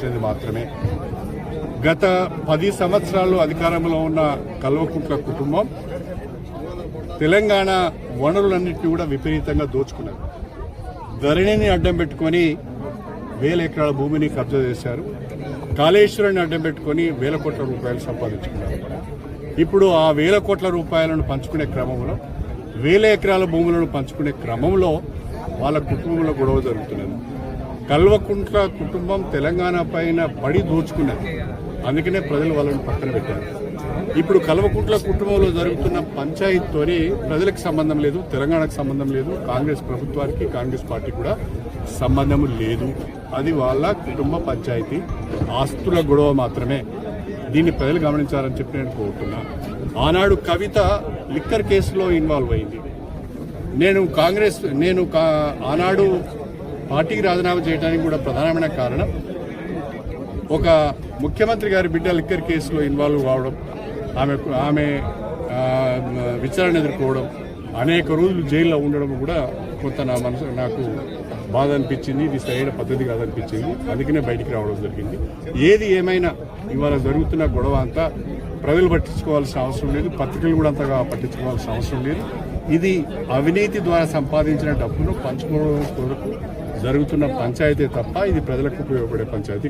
సంబంధించినది మాత్రమే. గత 10 సంవత్సరాలు అధికారంలో ఉన్న కల్వకుంట్ల కుటుంబం తెలంగాణ వనరులన్నింటినీ కూడా విపరీతంగా దోచుకున్నారు. ధరణిని అడ్డం పెట్టుకొని 1000 ఎకరాల భూమిని కబ్జా చేశారు. కాళేశ్వరాన్ని అడ్డం పెట్టుకొని 1000 కోట్ల రూపాయలు సంపాదించుకున్నారు. ఇప్పుడు ఆ 1000 కోట్ల రూపాయలను పంచుకునే క్రమంలో 1000 ఎకరాల భూములను పంచుకునే క్రమంలో వాళ్ళ కుటుంబంలో గొడవ జరుగుతున్నది. కల్వకుంట్ల కుటుంబం తెలంగాణ పైన పడి దోచుకున్నది. అందుకనే ప్రజలు వాళ్ళని పక్కన పెట్టారు. ఇప్పుడు కల్వకుంట్ల కుటుంబంలో జరుగుతున్న పంచాయతీతోని ప్రజలకు సంబంధం లేదు, తెలంగాణకు సంబంధం లేదు, కాంగ్రెస్ ప్రభుత్వానికి కాంగ్రెస్ పార్టీ కూడా సంబంధం లేదు. అది వాళ్ళ కుటుంబ పంచాయతీ, ఆస్తుల గొడవ మాత్రమే. దీన్ని ప్రజలు గమనించాలని చెప్పి నేను కోరుతున్నా. ఆనాడు కవిత లిక్కర్ కేసులో ఇన్వాల్వ్ అయింది. నేను ఆనాడు పార్టీకి రాజీనామా చేయడానికి కూడా ప్రధానమైన కారణం ఒక ముఖ్యమంత్రి గారి బిడ్డ లిక్కర్ కేసులో ఇన్వాల్వ్ కావడం, ఆమె విచారణ ఎదుర్కోవడం, అనేక రోజులు జైల్లో ఉండడం కూడా కొంత నాకు బాధ అనిపించింది. ఇది సరైన పద్ధతి కాదనిపించింది. అందుకనే బయటికి రావడం జరిగింది. ఏది ఏమైనా ఇవాళ జరుగుతున్న గొడవ అంతా ప్రజలు పట్టించుకోవాల్సిన అవసరం లేదు, పత్రికలు కూడా అంతగా పట్టించుకోవాల్సిన అవసరం లేదు. ఇది అవినీతి ద్వారా సంపాదించిన డబ్బును పంచుకోవడం కొరకు జరుగుతున్న పంచాయతీ తప్ప ఇది ప్రజలకు ఉపయోగపడే పంచాయతీ